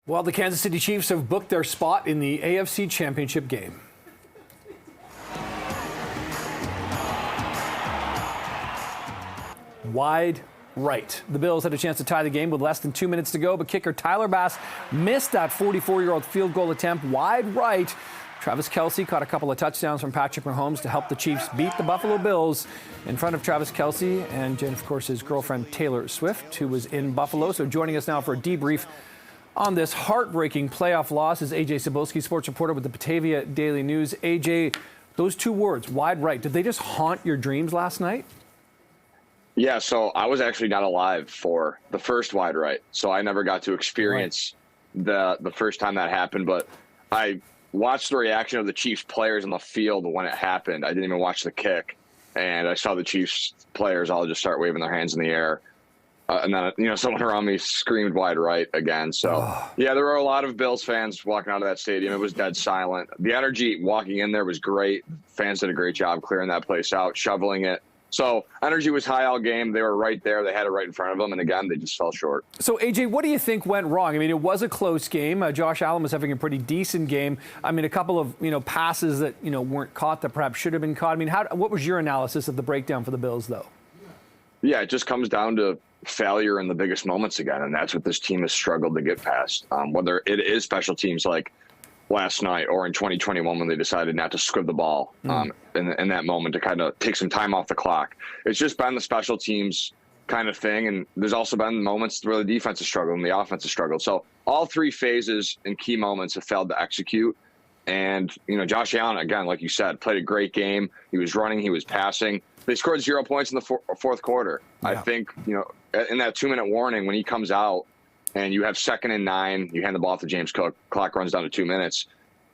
Well, the Kansas City Chiefs have booked their spot in the AFC Championship game. Wide right. The Bills had a chance to tie the game with less than 2 minutes to go, but kicker Tyler Bass missed that 44-year-old field goal attempt wide right. Travis Kelce caught a couple of touchdowns from Patrick Mahomes to help the Chiefs beat the Buffalo Bills. In front of Travis Kelce and, of course, his girlfriend Taylor Swift, who was in Buffalo. So joining us now for a debrief on this heartbreaking playoff loss is A.J. Cybulski, sports reporter with the Batavia Daily News. A.J., those two words, wide right, did they just haunt your dreams last night? Yeah, so I was actually not alive for the first wide right, so I never got to experience the first time that happened, but I watched the reaction of the Chiefs players on the field when it happened. I didn't even watch the kick, and I saw the Chiefs players all just start waving their hands in the air. And then, someone around me screamed wide right again. So, yeah, there were a lot of Bills fans walking out of that stadium. It was dead silent. The energy walking in there was great. Fans did a great job clearing that place out, shoveling it. So energy was high all game. They were right there. They had it right in front of them. And again, they just fell short. So, AJ, what do you think went wrong? I mean, it was a close game. Josh Allen was having a pretty decent game. I mean, a couple of, passes that, weren't caught that perhaps should have been caught. I mean, what was your analysis of the breakdown for the Bills, though? Yeah, it just comes down to failure in the biggest moments again. And that's what this team has struggled to get past. Whether it is special teams like last night or in 2021 when they decided not to squib the ball in that moment to kind of take some time off the clock. It's just been the special teams kind of thing. And there's also been moments where the defense has struggled and the offense has struggled. So all three phases and key moments have failed to execute. And, Josh Allen, again, like you said, played a great game. He was running, he was passing. They scored 0 points in the fourth quarter. Yeah. I think, in that 2-minute warning, when he comes out, and you have 2nd and 9, you hand the ball to James Cook, clock runs down to 2 minutes.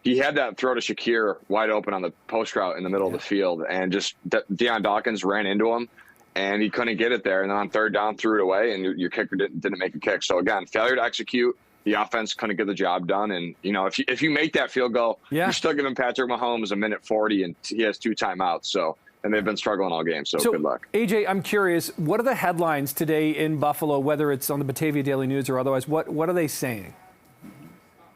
He had that throw to Shakir wide open on the post route in the middle of the field, and just Deion Dawkins ran into him, and he couldn't get it there. And then on 3rd down, threw it away, and your kicker didn't make a kick. So, again, failure to execute. The offense couldn't get the job done. And, if you make that field goal, you're still giving Patrick Mahomes a minute 40, and he has 2 timeouts. So, and they've been struggling all game, so good luck. AJ, I'm curious, what are the headlines today in Buffalo, whether it's on the Batavia Daily News or otherwise? What are they saying?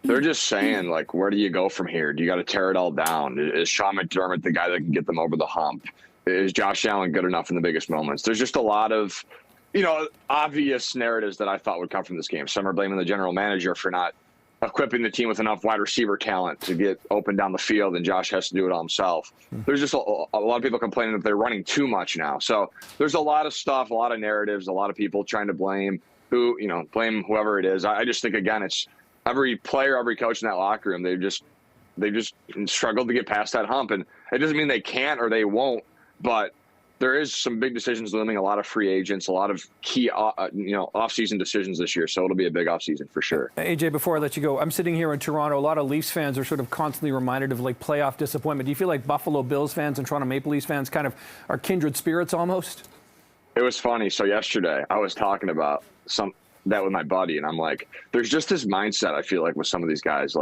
They're just saying, like, where do you go from here? Do you got to tear it all down? Is Sean McDermott the guy that can get them over the hump? Is Josh Allen good enough in the biggest moments? There's just a lot of, obvious narratives that I thought would come from this game. Some are blaming the general manager for not equipping the team with enough wide receiver talent to get open down the field, and Josh has to do it all himself. There's just a lot of people complaining that they're running too much now. So there's a lot of stuff, a lot of narratives, a lot of people trying to blame blame whoever it is. I just think, again, it's every player, every coach in that locker room, they've just struggled to get past that hump. And it doesn't mean they can't or they won't, but there is some big decisions looming, a lot of free agents, a lot of key, off-season decisions this year. So it'll be a big off-season for sure. AJ, before I let you go, I'm sitting here in Toronto. A lot of Leafs fans are sort of constantly reminded of playoff disappointment. Do you feel like Buffalo Bills fans and Toronto Maple Leafs fans kind of are kindred spirits almost? It was funny. So yesterday I was talking about that with my buddy, and I'm like, there's just this mindset I feel like with some of these guys,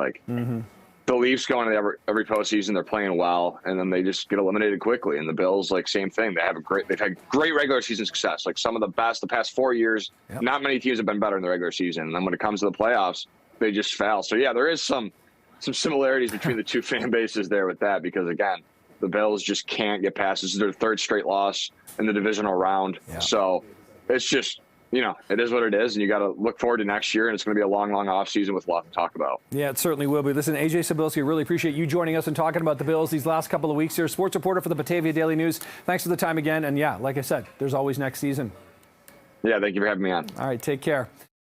the Leafs go into every postseason, they're playing well, and then they just get eliminated quickly. And the Bills, same thing. They've had great regular season success, some of the best the past 4 years. Yep. Not many teams have been better in the regular season. And then when it comes to the playoffs, they just fail. So yeah, there is some similarities between the two fan bases there with that, because again, the Bills just can't get past. This is their 3rd straight loss in the divisional round. Yeah. So it's just, it is what it is, and you got to look forward to next year, and it's going to be a long, long offseason with a lot to talk about. Yeah, it certainly will be. Listen, A.J. Cybulski, really appreciate you joining us and talking about the Bills these last couple of weeks here. Sports reporter for the Batavia Daily News. Thanks for the time again, and yeah, like I said, there's always next season. Yeah, thank you for having me on. All right, take care.